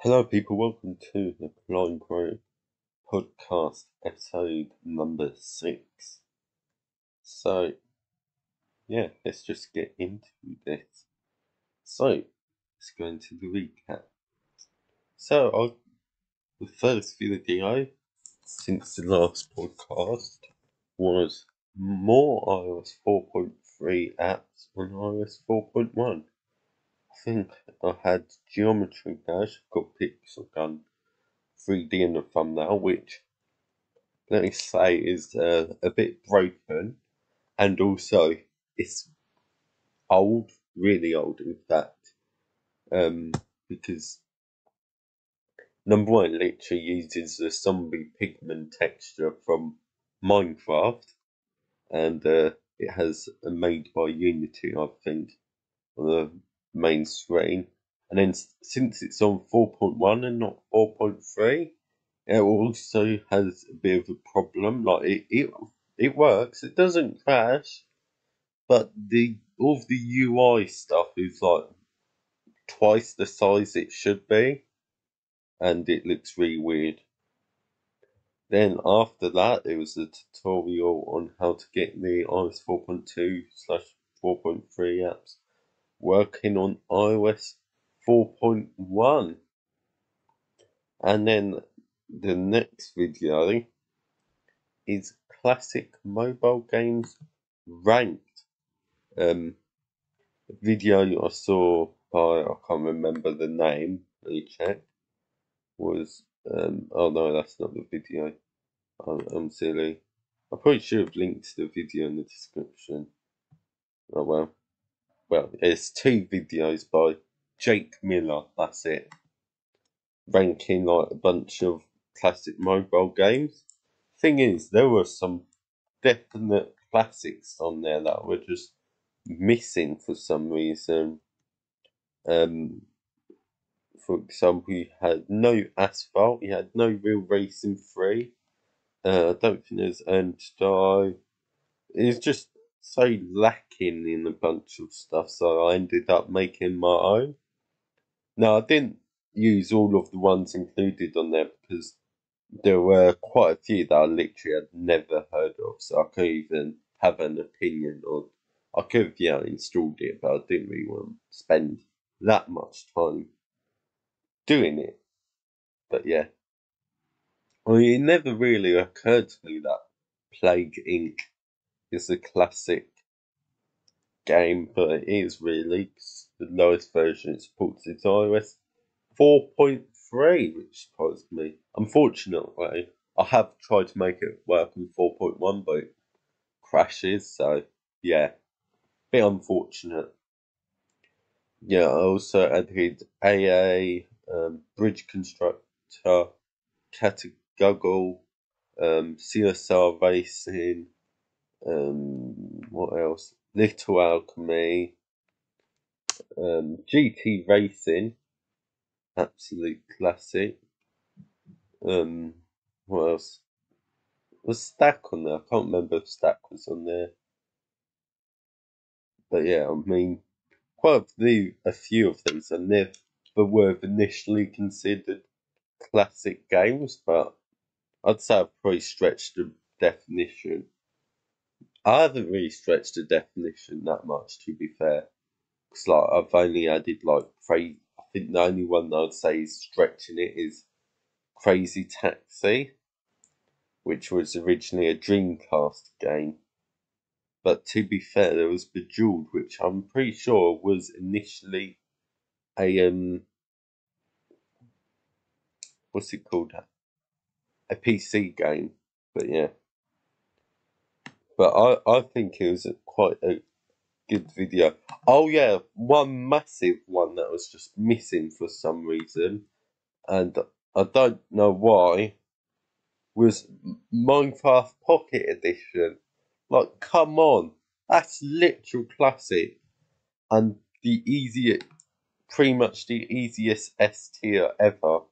Hello, people. Welcome to the Clygro podcast, episode number 6. So, yeah, let's just get into this. So, let's go into the recap. The first video since the last podcast was more iOS 4.3 apps on iOS 4.1. I think I had Geometry Dash, got Pixel Gun 3D in the thumbnail, which let me say is a bit broken, and also it's old, really old in fact, because number one, it literally uses the zombie pigment texture from Minecraft, and it has a made by Unity, I think, on the main screen. And then since it's on 4.1 and not 4.3, it also has a bit of a problem. Like it works, it doesn't crash, but all of the UI stuff is like twice the size it should be, and it looks really weird. Then after that, it was a tutorial on how to get the iOS 4.2/4.3 apps working on iOS 4.1. And then the next video is classic mobile games ranked. A video I saw by, I can't remember the name, let me check, was, oh no, that's not the video. I'm silly. I probably should have linked the video in the description. Oh well. Well, it's two videos by Jake Miller, that's it. Ranking like a bunch of classic mobile games. Thing is, there were some definite classics on there that were just missing for some reason. For example, you had no Asphalt, you had no Real Racing 3. I don't think there's Earn to Die. It was just so lacking in a bunch of stuff, so I ended up making my own. Now, I didn't use all of the ones included on there because there were quite a few that I literally had never heard of, so I couldn't even have an opinion on. I could have, installed it, but I didn't really want to spend that much time doing it. But yeah, I mean, it never really occurred to me that Plague Inc. is a classic game, but it is really, 'cause the lowest version it supports is iOS 4.3, which surprised me. Unfortunately, I have tried to make it work on 4.1, but it crashes, so yeah, bit unfortunate. Yeah, I also added AA, Bridge Constructor, Categoggle, CSR Racing, what else? Little Alchemy, GT Racing, absolute classic. What else? Was Stack on there? I can't remember if Stack was on there. But yeah, I mean, a few of them are never were initially considered classic games, but I'd say I've probably stretched the definition. I haven't really stretched the definition that much, to be fair. Because like, I've only added like crazy. I think the only one that I'd say is stretching it is Crazy Taxi, which was originally a Dreamcast game. But to be fair, there was Bejeweled, which I'm pretty sure was initially a what's it called? A PC game. But yeah. But I think it was quite a good video. Oh yeah, one massive one that was just missing for some reason, and I don't know why, was Minecraft Pocket Edition. Like, come on, that's literal classic, and pretty much the easiest S tier ever.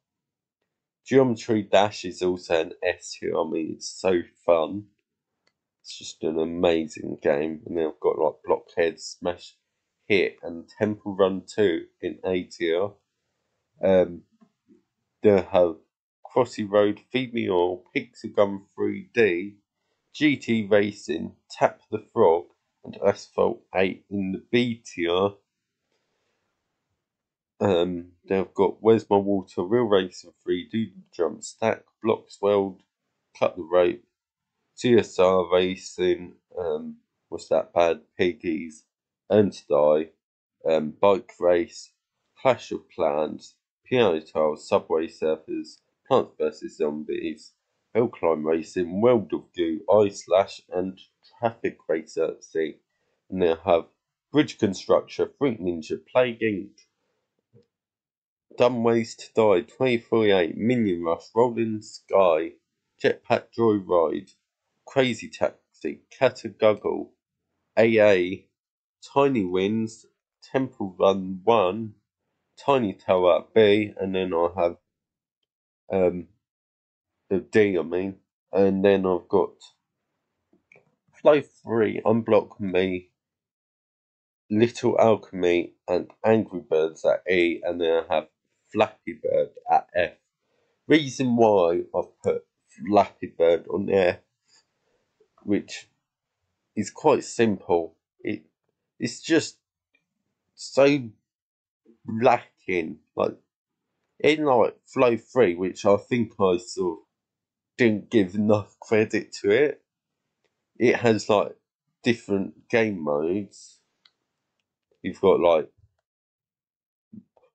Geometry Dash is also an S tier. I mean, it's so fun. It's just an amazing game. And then I've got like Blockhead, Smash Hit, and Temple Run 2 in A tier. They have Crossy Road, Feed Me All, Pixagun 3D, GT Racing, Tap the Frog, and Asphalt 8 in the B tier. They've got Where's My Water, Real Racing 3, Do the Jump, Stack, Blocks World, Cut the Rope, CSR Racing, what's that, Bad Piggies, Earn to Die, Bike Race, Clash of Clans, Piano Tiles, Subway Surfers, Plants vs Zombies, Hill Climb Racing, World of Goo, iSlash, and Traffic Racer at Sea. And they have Bridge Constructor, Fruit Ninja, Plague Inc., Dumb Ways to Die, 2048, Minion Rush, Rolling Sky, Jetpack Joyride, Crazy Taxi, Cataguggle, AA, Tiny Wins, Temple Run 1, Tiny Tower B, and then I have the D, I mean. And then I've got Flow 3, Unblock Me, Little Alchemy, and Angry Birds at E, and then I have Flappy Bird at F. Reason why I've put Flappy Bird on there, which is quite simple. It's just so lacking, like in like Flow 3, which I think I sort of didn't give enough credit to it. It has like different game modes. You've got like,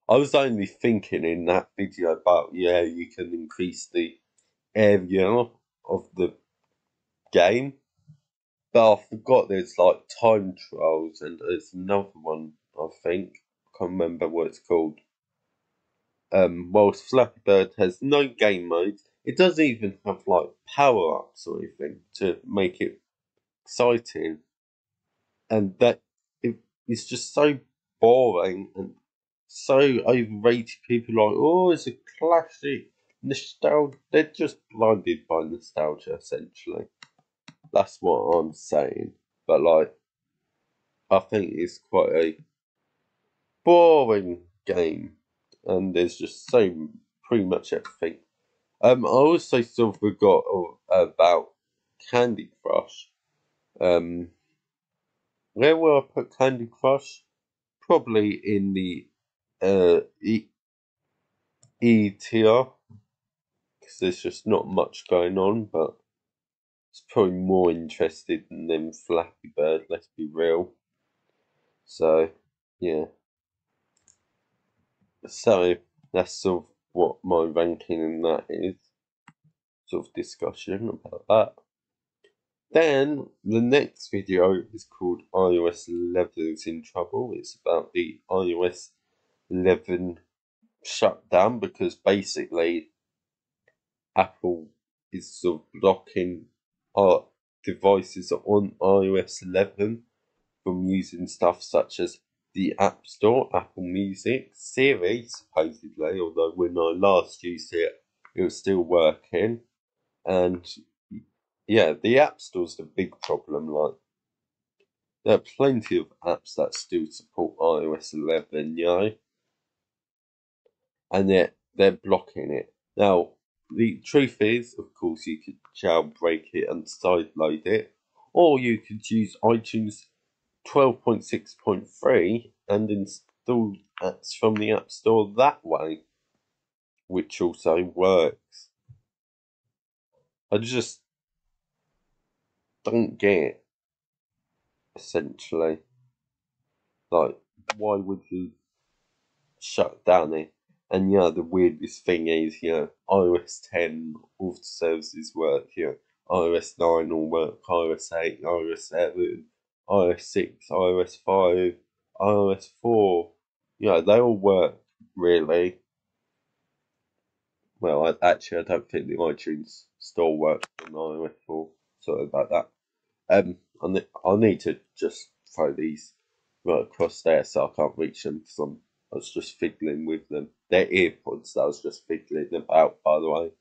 I was only thinking in that video about, yeah, you can increase the area of the game, but I forgot there's like time trials and there's another one, I think. I can't remember what it's called. Whilst Flappy Bird has no game modes, it doesn't even have like power ups or anything to make it exciting, and it's just so boring and so overrated. People are like, oh, it's a classic nostalgia. They're just blinded by nostalgia, essentially. That's what I'm saying. But like, I think it's quite a boring game, and there's just so pretty much everything. I also sort of forgot about Candy Crush. Where will I put Candy Crush? Probably in the E tier, because there's just not much going on, but it's probably more interested in them Flappy Bird, let's be real. So, yeah. So, that's sort of what my ranking in that is. Sort of discussion about that. Then, the next video is called iOS 11 is in trouble. It's about the iOS 11 shutdown, because basically Apple is sort of blocking our devices on iOS 11 from using stuff such as the App Store, Apple Music, Siri, supposedly, although when I last used it, it was still working. And yeah, the App Store's the big problem. Like, there are plenty of apps that still support iOS 11, and they're blocking it. Now, the truth is, of course, you could jailbreak it and sideload it, or you could use iTunes 12.6.3 and install apps from the App Store that way, which also works. I just don't get it, essentially. Like, why would you shut down it? And the weirdest thing is, iOS 10, all the services work, iOS 9 will work, iOS 8, iOS 7, iOS 6, iOS 5, iOS 4, they all work, really. Well, I don't think the iTunes store works on iOS 4, sorry about that. I need to just throw these right across there so I can't reach them, because I was just fiddling with them. They're earpods that I was just fiddling about, by the way.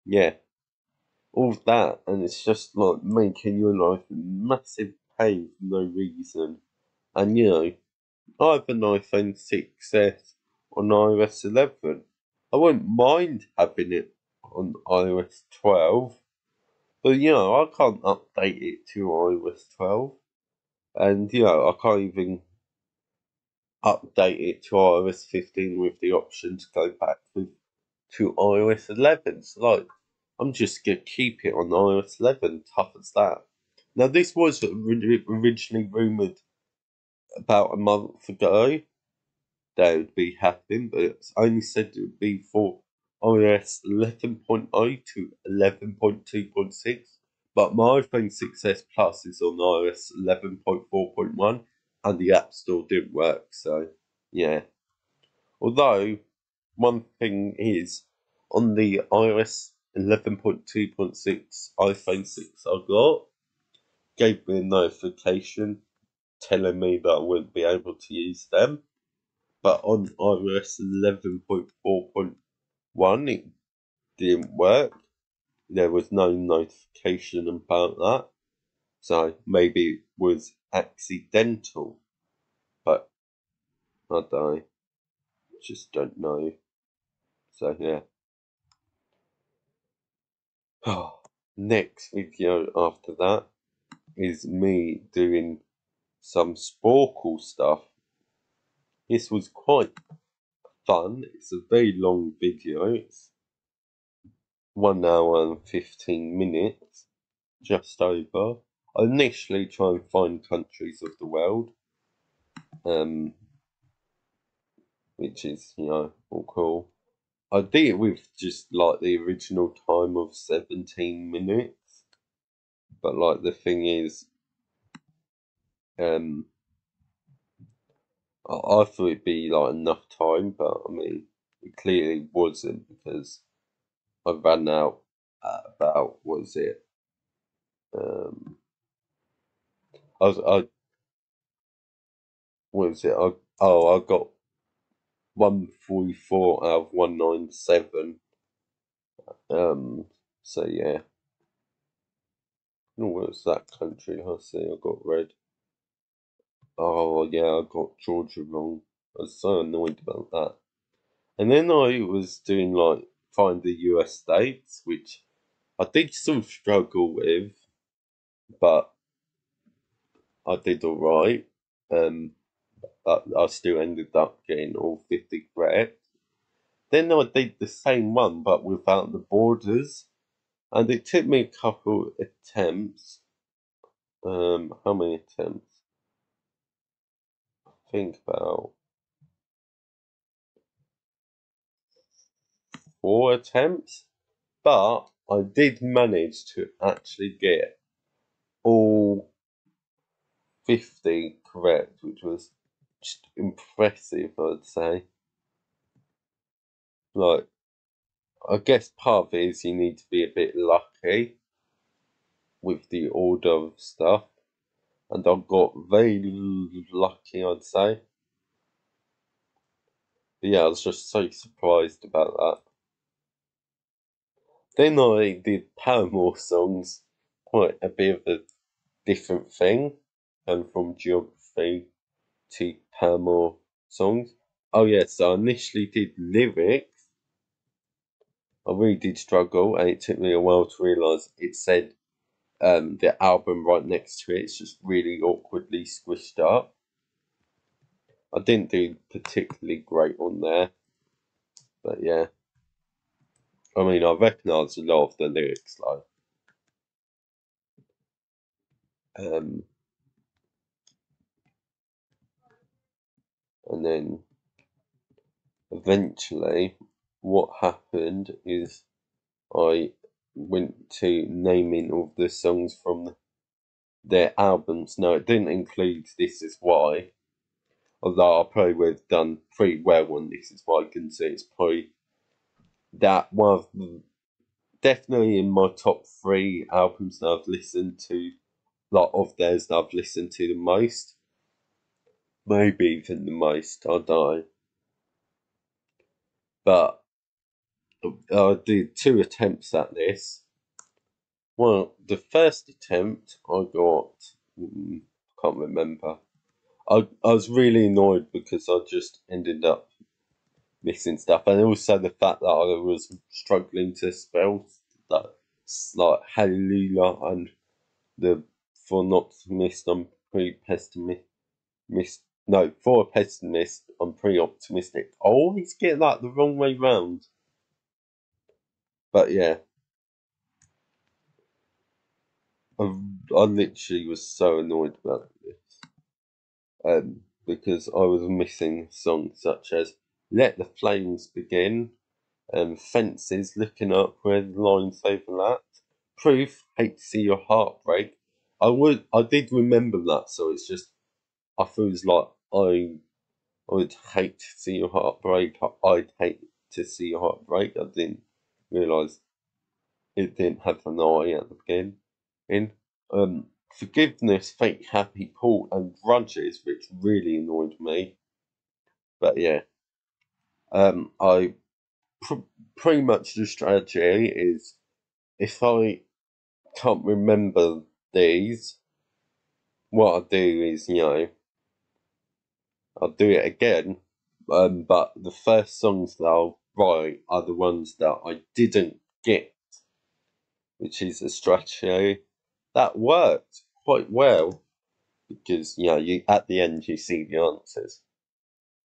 Yeah, all that, and it's just like making your life a massive pain for no reason. And I have an iPhone 6S on iOS 11, I wouldn't mind having it on iOS 12, but I can't update it to iOS 12, and I can't even update it to iOS 15 with the option to go back to iOS 11. So, like, I'm just gonna keep it on iOS 11, tough as that. Now, this was originally rumoured about a month ago that it would be happening, but it's only said it would be for iOS 11.0 to 11.2.6. But my iPhone 6S Plus is on iOS 11.4.1, and the App Store didn't work, so yeah. Although, one thing is, on the iOS 11.2.6 iPhone 6 I got, gave me a notification telling me that I wouldn't be able to use them. But on iOS 11.4.1 it didn't work. There was no notification about that. So maybe it was accidental. But I don't just don't know. So yeah. Next video after that is me doing some Sporkle stuff. This was quite fun. It's a very long video. It's 1 hour and 15 minutes, just over. I initially try and find countries of the world, which is, all cool. I did it with just like the original time of 17 minutes, but like the thing is, I thought it'd be like enough time, but I mean, it clearly wasn't because I ran out at about, what was it? I what was it? I got 144 out of 197. So yeah. Oh, where's that country? I see. I got red. Oh yeah, I got Georgia wrong. I was so annoyed about that. And then I was doing like find the US states, which I did sort of struggle with, but I did alright. I still ended up getting all 50 correct. Then I did the same one but without the borders, and it took me a couple attempts. How many attempts? Think about 4 attempts, but I did manage to actually get all 50 correct, which was just impressive, I'd say. Like, I guess part of it is you need to be a bit lucky with the order of stuff, and I got very lucky, I'd say. But yeah, I was just so surprised about that. Then I did Paramore songs, quite a bit of a different thing, and from geography to Paramore songs. Oh yes, so I initially did lyrics. I really did struggle, and it took me a while to realise it said the album right next to it. It's just really awkwardly squished up. I didn't do particularly great on there, but yeah. I mean, I recognise a lot of the lyrics, like, and then eventually, what happened is I went to naming all the songs from their albums. No, it didn't include This Is Why, although I probably would have done pretty well on This Is Why. I can see it's probably that one of definitely in my top 3 albums that I've listened to, like of theirs that I've listened to the most. Maybe even the most, I don't know. But I did 2 attempts at this. Well, the first attempt I got, can't remember. I was really annoyed because I just ended up missing stuff, and also the fact that I was struggling to spell that, like hallelujah and the for not optimist I'm pre-pessimist. No, for a pessimist I'm pre-optimistic. I always get that the wrong way round. But yeah, I literally was so annoyed about this. Because I was missing songs such as "Let the Flames Begin," "Fences," "Looking Up," where the lines overlap. "Proof," "Hate to See Your Heart Break." I did remember that, so it's just I feels like I would hate to see your heart break. I'd hate to see your heart break. I didn't realise it didn't have an I at the beginning. Forgiveness, Fake Happy, Paul, and Grudges, which really annoyed me. But yeah, I pretty much the strategy is if I can't remember these, what I do is I'll do it again. But the first songs that I'll write are the ones that I didn't get, which is a strategy that worked quite well because you at the end you see the answers.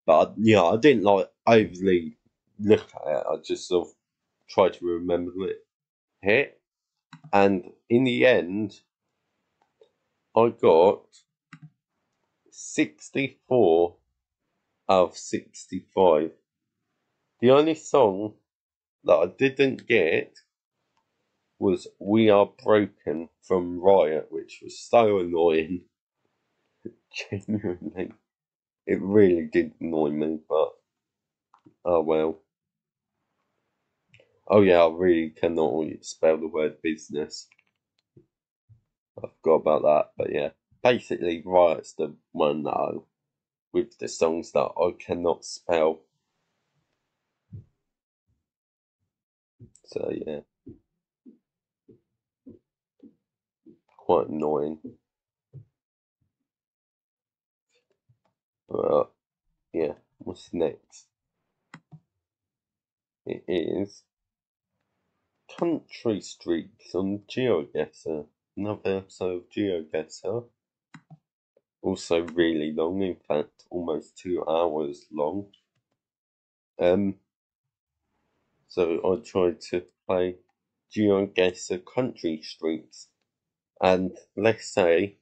But I didn't like overly look at it. I just sort of tried to remember it here, and in the end, I got 64 out of 65. The only song that I didn't get was "We Are Broken" from Riot, which was so annoying. Genuinely, it really did annoy me, but oh well. Oh yeah, I really cannot spell the word business. I forgot about that, but yeah. Basically, Riot's the one that with the songs that I cannot spell. So yeah, quite annoying. But yeah, what's next? It is Country Streets on GeoGuessr. Another episode of GeoGuessr. Also really long, in fact, almost 2 hours long. So I tried to play GeoGuessr Country Streets, and let's say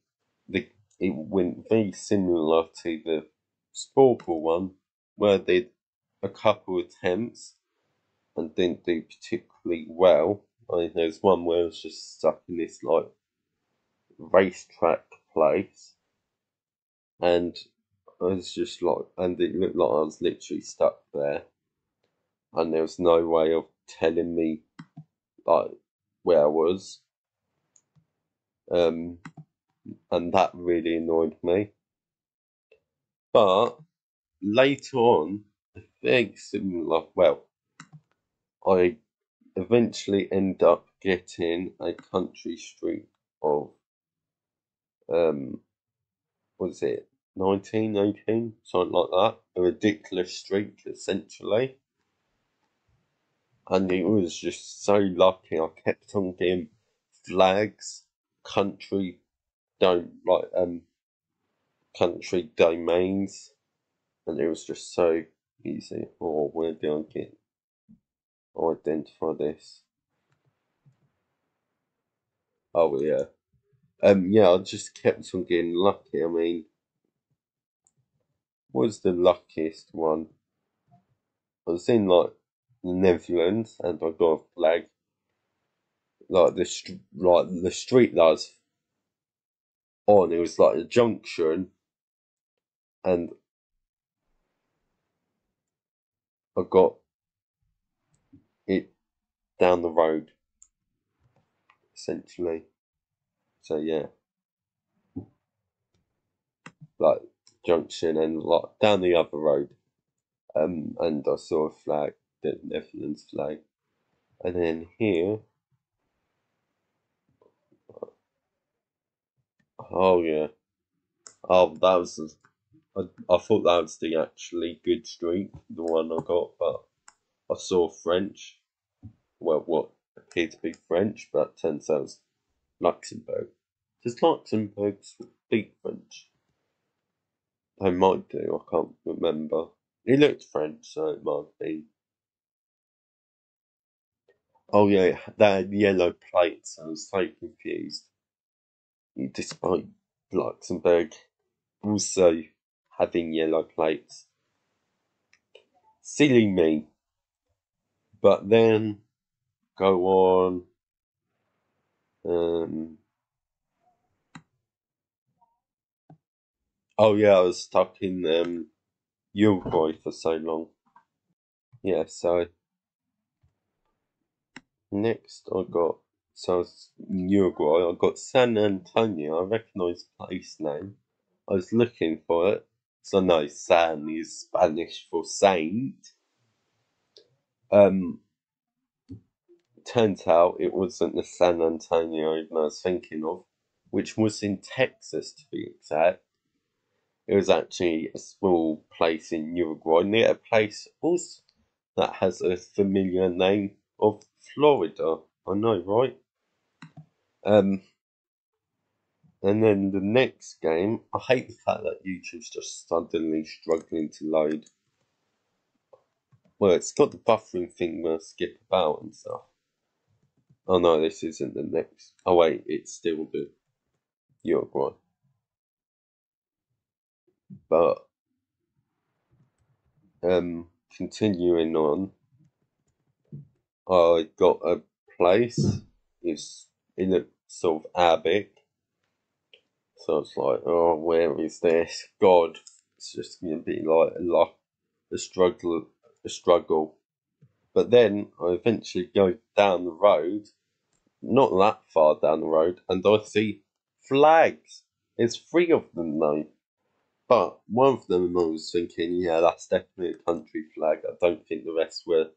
it went very similar to the Sporkle one, where I did a couple attempts and didn't do particularly well. There's one where I was just stuck in this like racetrack place, and I was just like, and it looked like I was literally stuck there, and there was no way of telling me like where I was, and that really annoyed me. But later on, I think similar. Well, I eventually end up getting a country street of what is it, 1918, something like that, a ridiculous streak essentially, and it was just so lucky. I kept on getting flags, country don't like country domains, and it was just so easy. Oh, where did I get identify this? Oh yeah. Yeah, I just kept on getting lucky. I mean, what was the luckiest one? I was in like the Netherlands, and I got a flag. Like the street that I was on, it was like a junction, and I got it down the road essentially. So yeah, like junction and like down the other road. And I saw a flag, the Netherlands flag, and then here, oh yeah, oh I thought that was the actually good streak, the one I got, but I saw French. Well, what appeared to be French, but turns out it's Luxembourg. Does Luxembourg speak French? They might do, I can't remember. It looked French, so it might be. Oh yeah, that yellow plates, I was so confused. Despite Luxembourg also having yellow plates. Silly me. But then go on. Um, oh yeah, I was stuck in Uruguay for so long. Yeah, so next I got, so I was in Uruguay, I got San Antonio. I recognise the place name. I was looking for it. So I know San is Spanish for saint. Um, Turns out it wasn't the San Antonio I was thinking of, which was in Texas to be exact. It was actually a small place in Uruguay, near a place also that has a familiar name of Florida. I know, right? Um, and then the next game, I hate the fact that YouTube's just suddenly struggling to load. Well, it's got the buffering thing where I skip about and stuff. Oh no, this isn't the next. Oh wait, it's still the Uruguay. But continuing on, I got a place. It's in a sort of Arabic. So it's like, oh, where is this? God, it's just gonna be like a struggle, a struggle. But then I eventually go down the road, not that far down the road, and I see flags. There's three of them though. But one of them I was thinking, yeah, that's definitely a country flag. I don't think the rest were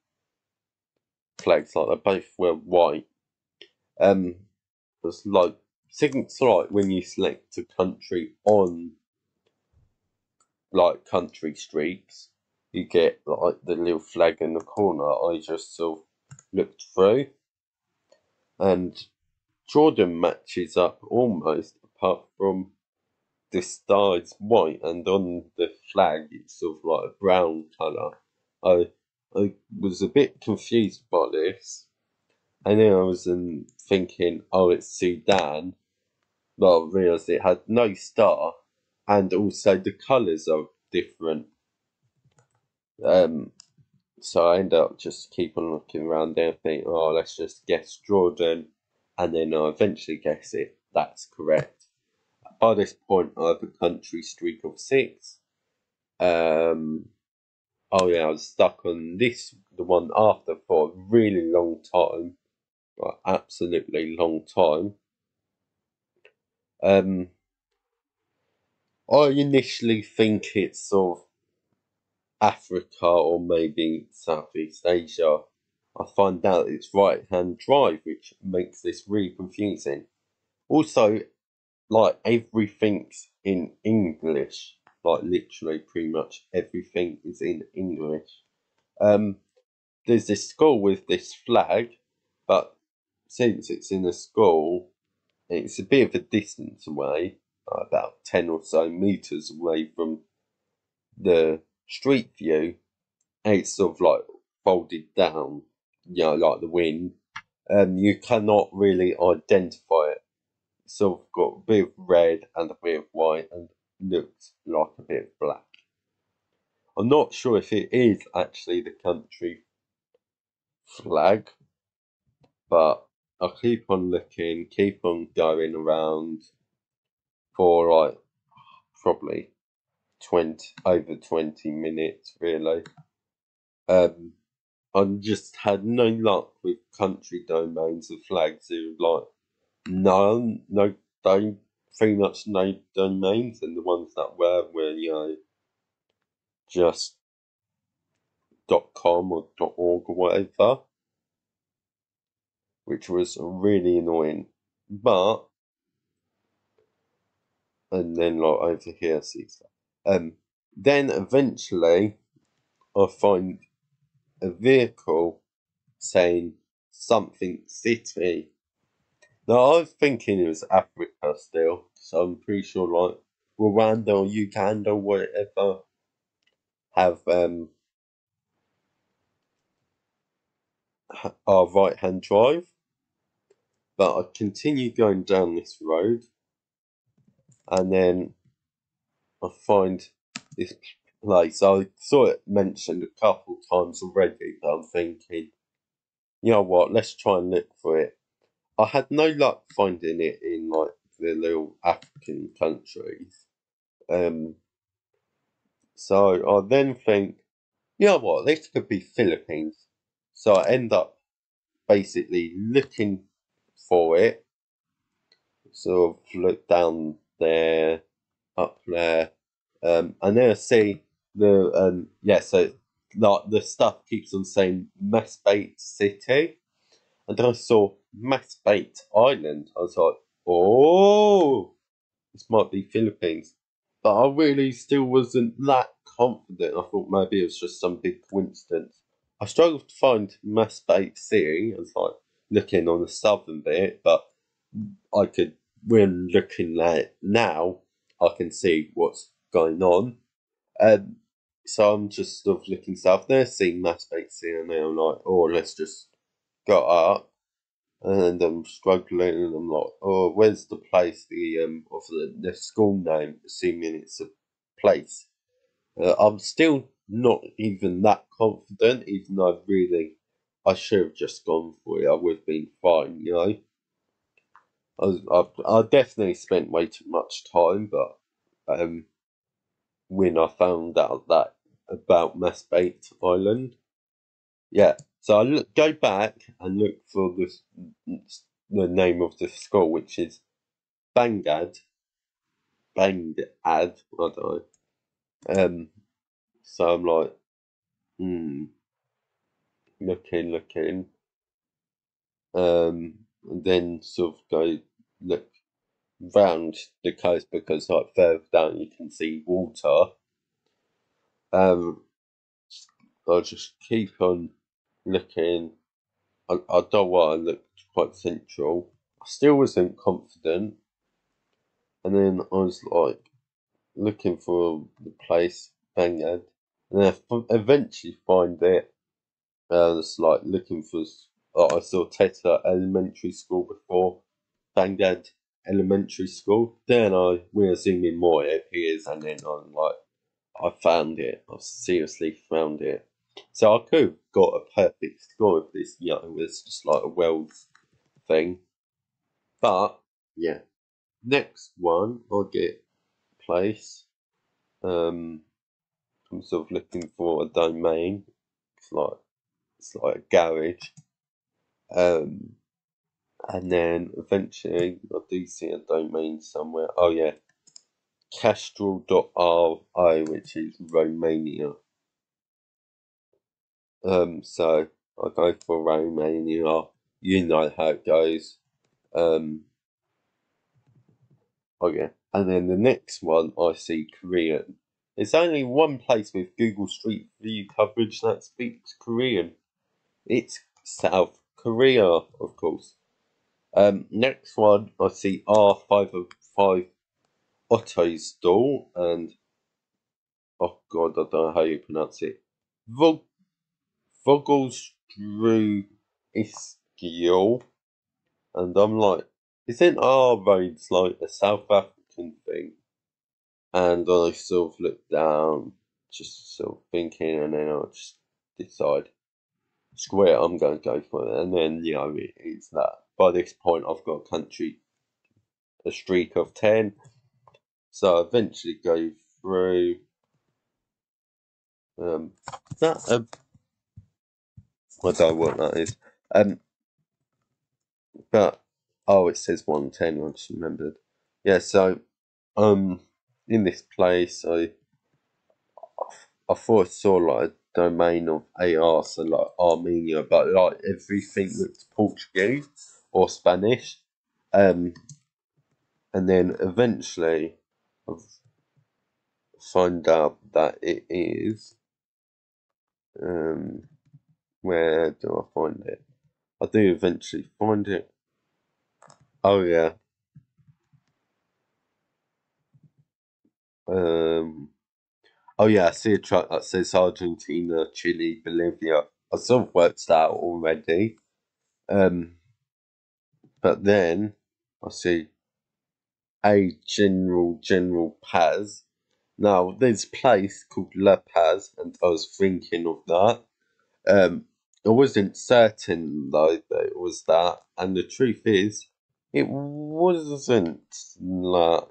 flags like that. Both were white. It's like it's like when you select a country on like country streaks, you get like the little flag in the corner. I just sort of looked through, and Jordan matches up almost, apart from the star is white, and on the flag it's sort of like a brown colour. I was a bit confused by this, and then I was thinking, oh, it's Sudan. Well, I realised it had no star, and also the colours are different. Um, so I end up just keep on looking around there, think, oh, let's just guess Jordan, and then I eventually guess it. That's correct. By this point, I have a country streak of 6. Um, oh yeah, I was stuck on this, the one after, for a really long time, like absolutely long time. I initially think it's sort of Africa or maybe Southeast Asia. I find out it's right hand drive, which makes this really confusing. Also, like everything's in English, like literally pretty much everything is in English. Um, there's this school with this flag, but since it's in a school, it's a bit of a distance away, about 10 or so meters away from the street view. And it's sort of like folded down, like the wind. You cannot really identify it. It's sort of got a bit of red and a bit of white and looks like a bit of black. I'm not sure if it is actually the country flag, but I'll keep on looking, keep on going around for like probably 20 minutes really. I just had no luck with country domains of flags. It was like no pretty much no domains, and the ones that were just .com or .org or whatever, which was really annoying. But and then like over here, see stuff. then eventually I find a vehicle saying something city. Now I was thinking it was Africa still, so I'm pretty sure like Rwanda or Uganda or whatever have our right hand drive. But I continue going down this road, and then I find this place. I saw it mentioned a couple times already, but I'm thinking, you know what, let's try and look for it. I had no luck finding it in like the little African countries. Um, so I then think, you know what, this could be Philippines. So I end up basically looking for it. Sort of look down there, up there, and then I see the so like the stuff keeps on saying Masbate City, and then I saw Masbate Island. I was like, oh, this might be Philippines, but I really still wasn't that confident. I thought maybe it was just some big coincidence. I struggled to find Masbate City. I was like looking on the southern bit, but I could, when looking at it now, I can see what's going on. Um, so I'm just sort of looking south there, seeing Masbate City, and then I'm like, oh, let's just go up. And I'm struggling, and I'm like, oh, where's the place? Of the school name, assuming it's a place. I'm still not even that confident, even though I should have just gone for it. I would have been fine, you know. I definitely spent way too much time, but when I found out that about Masbate Island, yeah. So I go back and look for the name of the school, which is Bangad, I don't know. So I'm like, looking, and then sort of go look round the coast because like further down you can see water. I just keep on looking. I don't want to look quite central. I still wasn't confident, and then I was like looking for the place, Bangad, and then I eventually find it. I was like looking for. I saw Teta Elementary School before, Bangad Elementary School. Then when I zoom in more, it appears, and then I'm like, I found it. I seriously found it. So I could have got a perfect score if this, it was just like a Wells thing. But yeah, next one I'll get place. I'm sort of looking for a domain. It's like a garage. Um, and then eventually I do see a domain somewhere. Oh yeah, Castrol.ro, which is Romania. So I go for Romania. You know how it goes. Oh yeah, and then the next one I see Korean. There's only one place with Google Street View coverage that speaks Korean. It's South Korea, of course. Next one I see R505 Otto Stall, and oh god, I don't know how you pronounce it. Vogelstrew Iskiel. And I'm like, isn't our roads like a South African thing? And I sort of look down, just sort of thinking, and then I just decide, screw it, I'm going to go for it. And then, it's that. By this point, I've got a streak of 10. So I eventually go through. That I don't know what that is. But it says 110. I just remembered. Yeah. So in this place, I thought I saw like a domain of AR, so like Armenia, but like everything looked Portuguese or Spanish. And then eventually I find out that it is. Where do I find it? I do eventually find it. Oh yeah. Oh yeah, I see a truck that says Argentina, Chile, Bolivia. I sort of worked that out already. But then I see a General Paz. Now there's a place called La Paz, and I was thinking of that. I wasn't certain though that it was that, and the truth is, it wasn't. Like,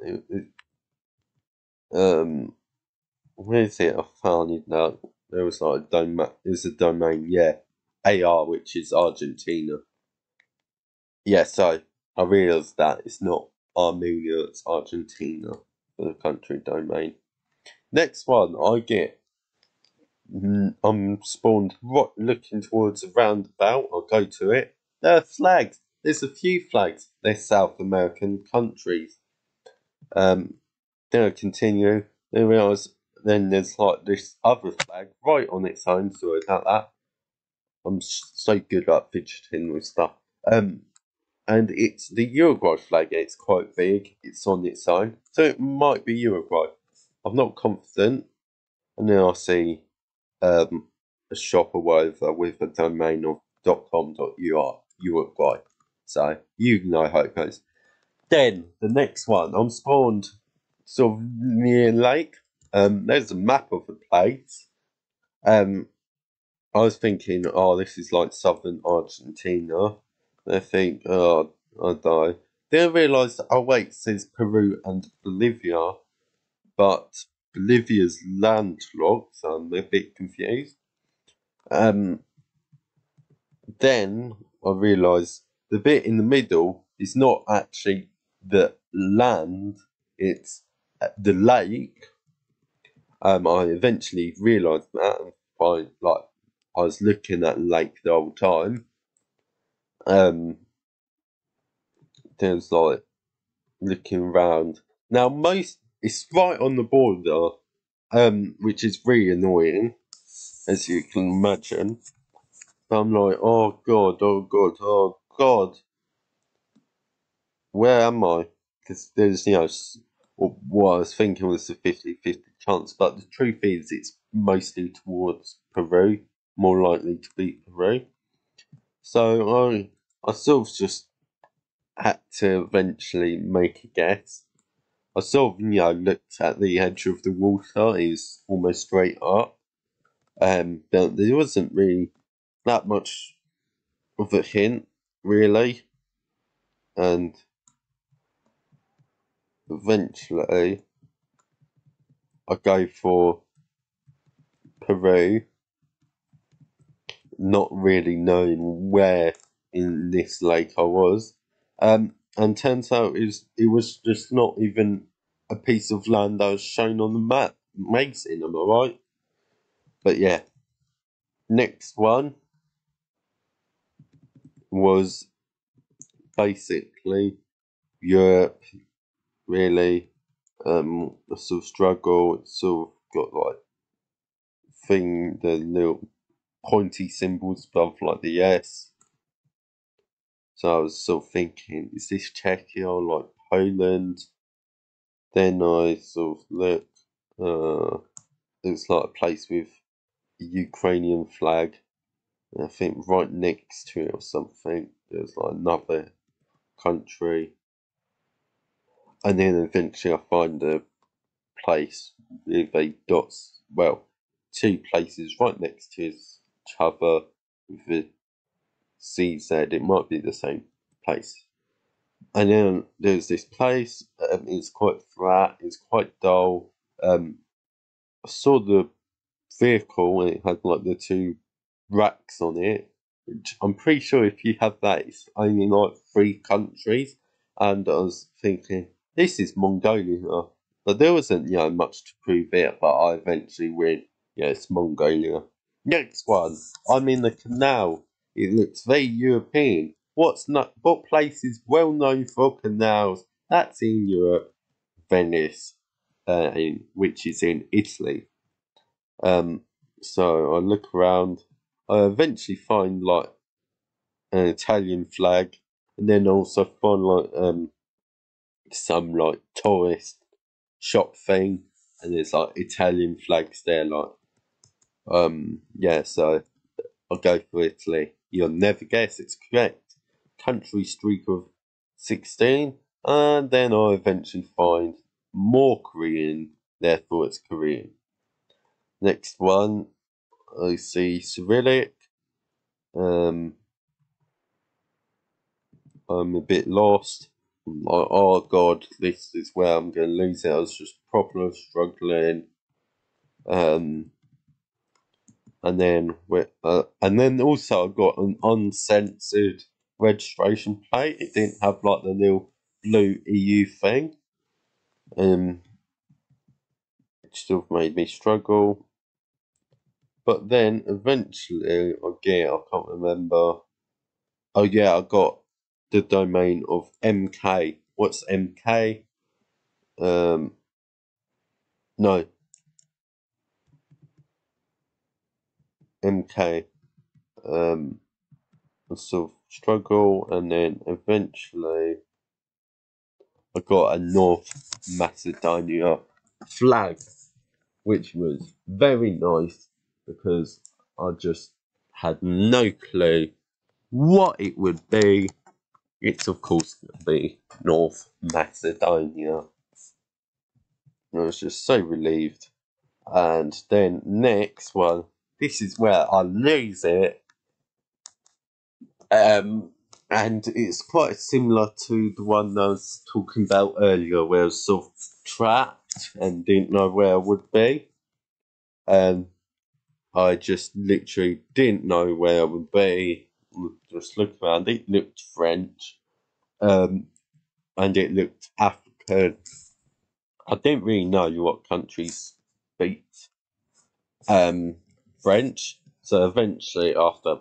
where is it? I found it now. There was like a domain. It was a domain, yeah. AR, which is Argentina. Yeah, so I realised that it's not Armenia, it's Argentina for the country domain. Next one I get, I'm spawned right looking towards a roundabout. I'll go to it. There are flags. There's a few flags. They're South American countries. Then I continue. Then I realise then there's like this other flag right on its own. Sorry about that. I'm so good at fidgeting with stuff. And it's the Uruguay flag. It's quite big. It's on its own, so it might be Uruguay. I'm not confident. And then I see a shop or whatever with a domain of .com.ur Uruguay. So you know how it goes. Then the next one, I'm spawned sort of near lake. There's a map of the place. I was thinking, oh, this is like southern Argentina. And I think, oh, I die. Then I realised, oh wait, it says Peru and Bolivia, but Bolivia's landlocked, so I'm a bit confused. Then I realised the bit in the middle is not actually the land, it's the lake. I eventually realised that, and I was looking at the lake the whole time. There's like looking around. Now it's right on the border, which is really annoying, as you can imagine. I'm like, oh god, oh god, oh god, where am I? Because there's, what I was thinking was a 50-50 chance, but the truth is it's mostly towards Peru, more likely to be Peru. So I sort of just had to eventually make a guess. I sort of, looked at the edge of the water, it's almost straight up. But there wasn't really that much of a hint, really. And eventually, I go for Peru, not really knowing where in this lake I was. And turns out it was just not even a piece of land that was shown on the map. Amazing, am I right? But yeah, next one was basically Europe, really. A sort of struggle. It's sort of got like the little pointy symbols above like the S. So I was sort of thinking, is this Czechia or like Poland? Then I sort of looked, it's like a place with a Ukrainian flag. And I think right next to it or something, there's like another country. And then eventually I find a place with a dots, well, two places right next to each other with a CZ. It might be the same place. And then there's this place. It's quite flat. It's quite dull. I saw the vehicle and it had like the two racks on it. Which I'm pretty sure if you have that, it's only like 3 countries. And I was thinking, this is Mongolia. But there wasn't, much to prove it. But I eventually went, yeah, it's Mongolia. Next one, I'm in the canal. It looks very European. What place is well known for canals? That's in Europe. Venice. which is in Italy. So I look around. I eventually find like an Italian flag, and then also find like some like tourist shop thing, and there's like Italian flags there. Like yeah, so I'll go for Italy. You'll never guess it's correct. Country streak of 16, and then I eventually find more Korean, therefore it's Korean. Next one, I see Cyrillic. Um, I'm a bit lost. I'm like, oh god, this is where I'm going to lose it. I was just properly struggling. And then also I got an uncensored registration plate. It didn't have like the little blue EU thing, which still made me struggle. But then eventually I can't remember. Oh yeah, I got the domain of MK. What's MK? No, MK. I sort of struggle, and then eventually I got a North Macedonia flag, which was very nice because I just had no clue what it would be. It's of course going to be North Macedonia. I was just so relieved. And then next one, this is where I lose it. And it's quite similar to the one I was talking about earlier, where I was sort of trapped and didn't know where I would be. I just literally didn't know where I would be. Just looked around. It looked French, and it looked African. I didn't really know what countries speak French. So eventually, after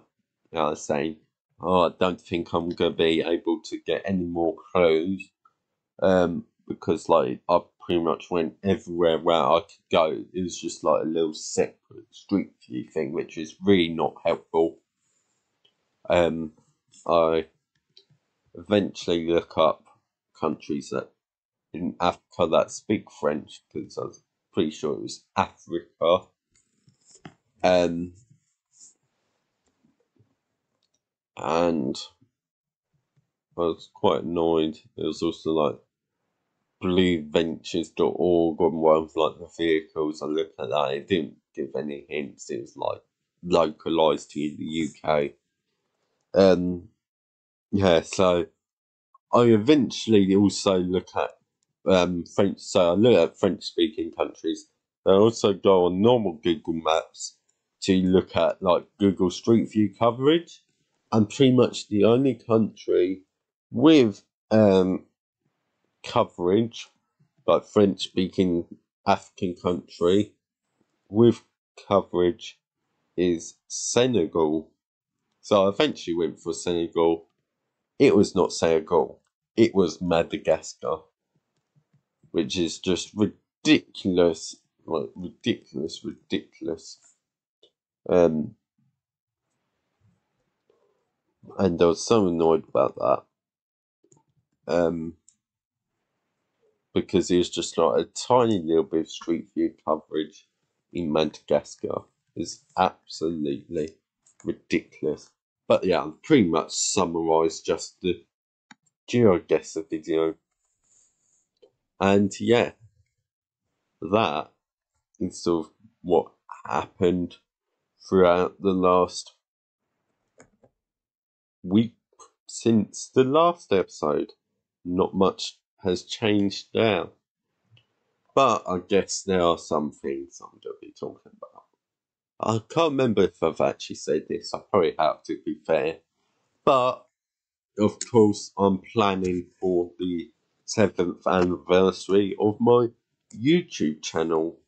I was saying, "Oh, I don't think I'm going to be able to get any more clues," because like I pretty much went everywhere where I could go. It was just like a little separate street view thing, which is really not helpful. I eventually look up countries that in Africa that speak French because I was pretty sure it was Africa. And I was quite annoyed. It was also like blueventures.org on one of like the vehicles. I looked at that, it didn't give any hints. It was like localized to the UK. Yeah, so I eventually also look at French. So I look at French-speaking countries. I also go on normal Google Maps to look at like Google Street View coverage, and pretty much the only country with coverage, like French-speaking African country with coverage, is Senegal. So I eventually went for Senegal. It was not Senegal. It was Madagascar, which is just ridiculous, like ridiculous. And I was so annoyed about that, because it was just like a tiny little bit of street view coverage in Madagascar. It's absolutely ridiculous. But yeah, I've pretty much summarised just the GeoGuessr video. And yeah, that is sort of what happened throughout the last week since the last episode. Not much has changed there. But I guess there are some things I'm going to be talking about. I can't remember if I've actually said this. I probably have, to be fair. But, of course, I'm planning for the 7th anniversary of my YouTube channel,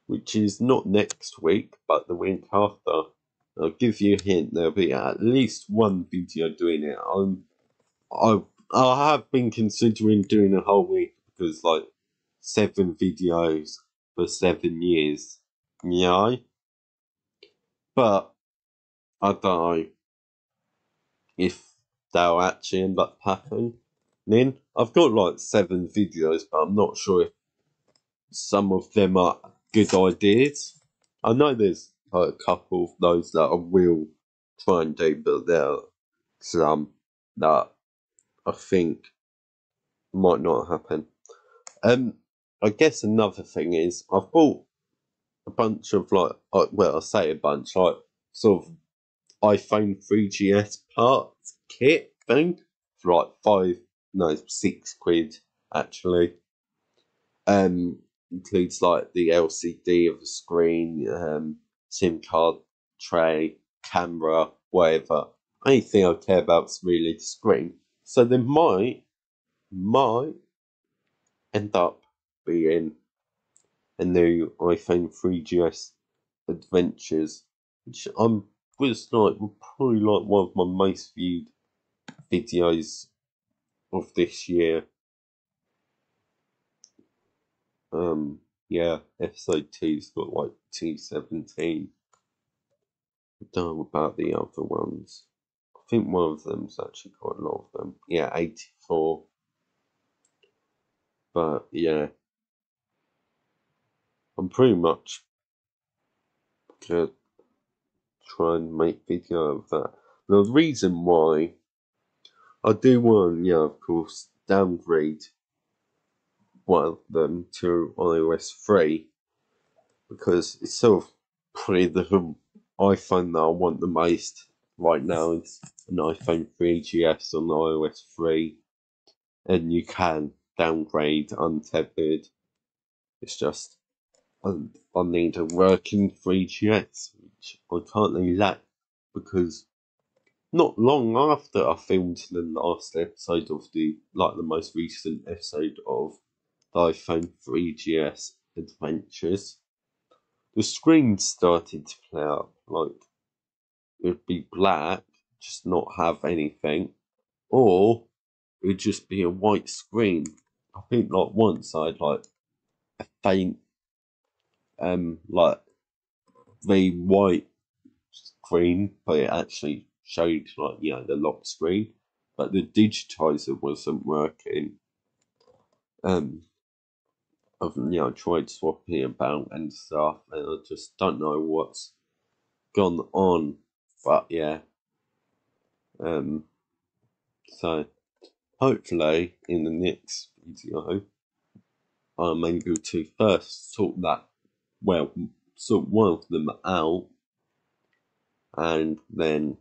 which is not next week, but the week after. I'll give you a hint, there'll be at least one video doing it. I have been considering doing a whole week because, like, 7 videos for 7 years, you know? But I don't know if they'll actually end up happening. I've got like 7 videos, but I'm not sure if some of them are good ideas. I know there's like a couple of those that I will try and do, but there are some that I think might not happen. I guess another thing is I've bought a bunch of like, well, I say a bunch, like sort of iPhone 3GS parts kit thing for like £6 actually. Includes like the LCD of the screen, SIM card tray, camera, whatever. Anything I care about is really the screen. So there might end up being a new iPhone 3GS Adventures, which was like probably like one of my most viewed videos of this year. Yeah, episode 2's got like 217. I don't know about the other ones. I think one of them's actually quite a lot of them. Yeah, 84. But yeah, I'm pretty much gonna try and make video of that. Now, the reason why I do want, of course, downgrade one of them to iOS 3 because it's sort of probably the iPhone that I want the most right now. It's an iPhone 3GS on iOS 3, and you can downgrade untethered. It's just I need a working 3GS, which I currently lack because not long after I filmed the last episode of the most recent episode of the iPhone 3GS Adventures, the screen started to play up. Like, it would be black, just not have anything, or it would just be a white screen. I think like once I had like a faint, like the white screen, but it actually showed like the lock screen, but the digitizer wasn't working. I've tried swapping about and stuff, and I just don't know what's gone on. But yeah, so hopefully in the next video, I'm able to first sort one of them out, and then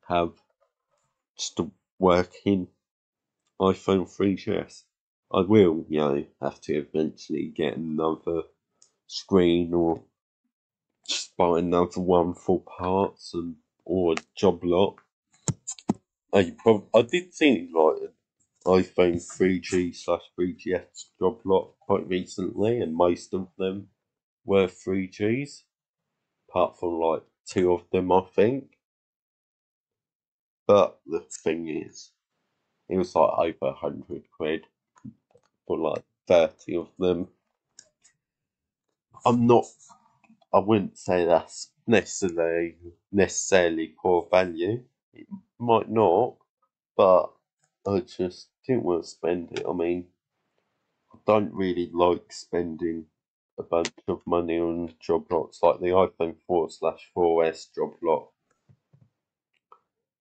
have just a working iPhone 3GS. I will, have to eventually get another screen or just buy another one for parts or a job lot. I did see like an iPhone 3G/3GS job lot quite recently, and most of them were 3Gs, apart from like 2 of them, I think. But the thing is, it was like over £100 for like 30 of them. I wouldn't say that's necessarily poor value. It might not, but I just didn't want to spend it. I mean, I don't really like spending a bunch of money on job lots like the iPhone 4/4S job lot.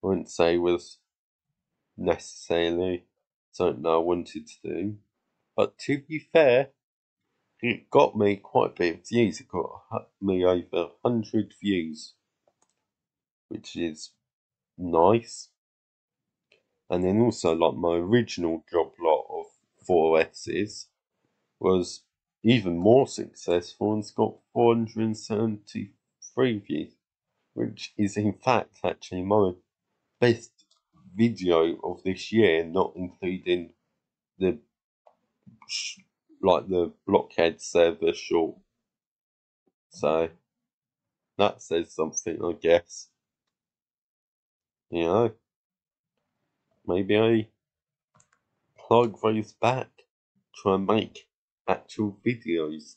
I wouldn't say was necessarily something that I wanted to do. But to be fair, it got me quite a bit of views. It got me over 100 views, which is nice. And then also, like, my original job lot of 4S's was even more successful and it's got 473 views, which is in fact actually my best video of this year, not including the the blockhead server short. So that says something, I guess. Maybe I Clygro's back, try and make actual videos.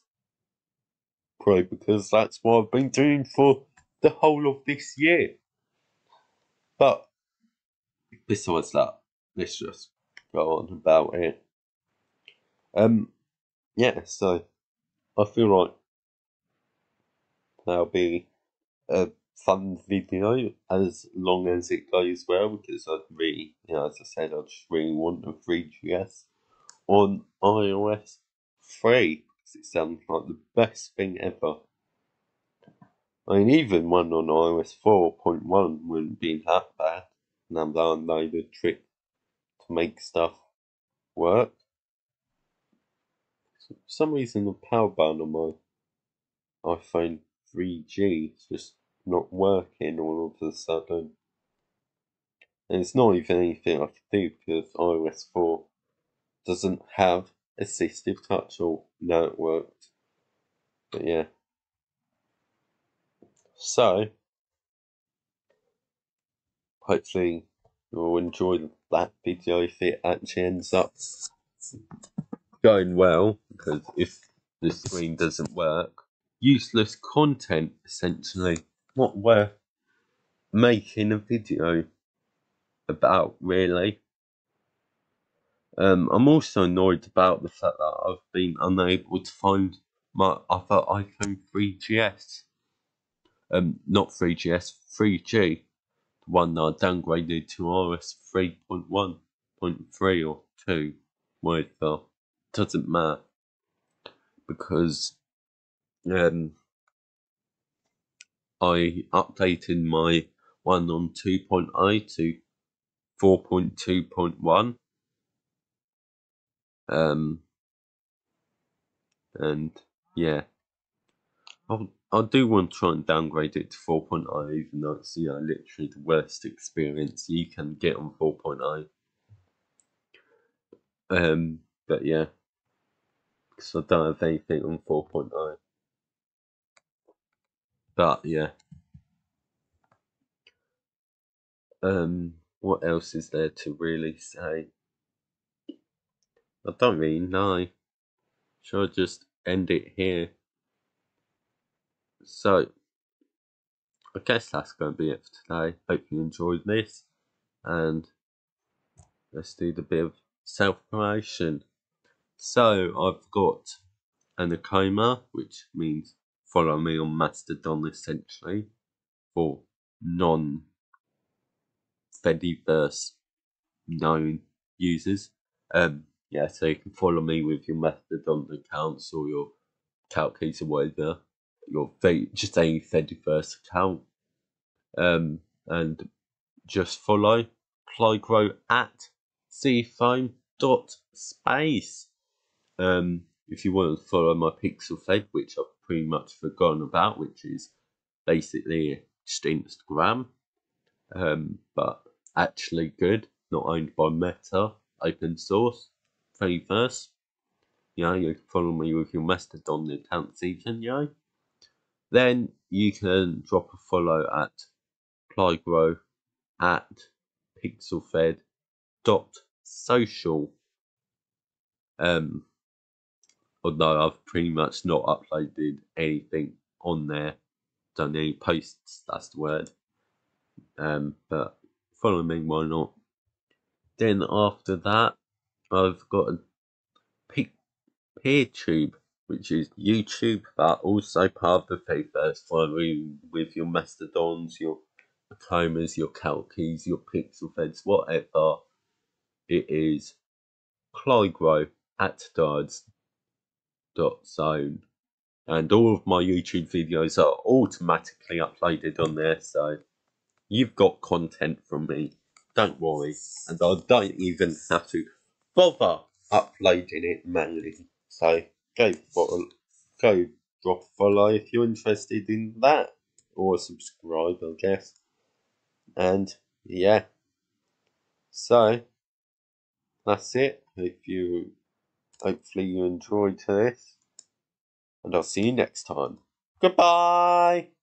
Probably because that's what I've been doing for the whole of this year. But besides that, let's just go on about it. Yeah, so I feel like that'll be a fun video as long as it goes well, because I really, as I said, I just really want a 3GS on iOS 3, because it sounds like the best thing ever. I mean, even one on iOS 4.1 wouldn't be that bad, now that I know the trick to make stuff work. For some reason, the power button on my iPhone 3G is just not working all of a sudden. And it's not even anything I can do because iOS 4 doesn't have assistive touch, or no, it worked. But yeah. So, hopefully you'll enjoy that video if it actually ends up going well, because if the screen doesn't work, useless content essentially, not worth making a video about, really. I'm also annoyed about the fact that I've been unable to find my other iPhone 3GS. Not 3GS, 3G. The one that I downgraded to iOS 3.1.3 or 2. Whatever. Doesn't matter. Because I updated my one on 2.0 to 4.2.1. And yeah, I do want to try and downgrade it to 4.0, even though it's literally the worst experience you can get on 4.0. But yeah, because I don't have anything on 4.0. But yeah, what else is there to really say? I don't really know. Should I just end it here? So, I guess that's going to be it for today. Hope you enjoyed this, and let's do the bit of self-promotion. So, I've got an Akoma, which means follow me on Mastodon essentially, for non-Fediverse known users. Yeah, so you can follow me with your Mastodon accounts or your Calc keys or whatever, just any Fediverse account. And just follow Clygro at cphone.space. If you want to follow my Pixel Fed, which I've pretty much forgotten about, which is basically just Instagram, but actually good, not owned by Meta, open source, Fediverse. You can follow me with your Mastodon accounts even, Then you can drop a follow at Clygro at pixelfed.social. Although I've pretty much not uploaded anything on there, done any posts, that's the word. But follow me, why not? Then after that, I've got a PeerTube, which is YouTube, but also part of the Fediverse. Follow me with your Mastodons, your Akomas, your Calkeys, your Pixel Feds, whatever. It is Clygro at dards.zone. And all of my YouTube videos are automatically uploaded on there, so you've got content from me. Don't worry. And I don't even have to bother uploading it manually. So go drop a follow if you're interested in that. Or subscribe, I guess. And yeah. So that's it. Hopefully you enjoyed this. And I'll see you next time. Goodbye!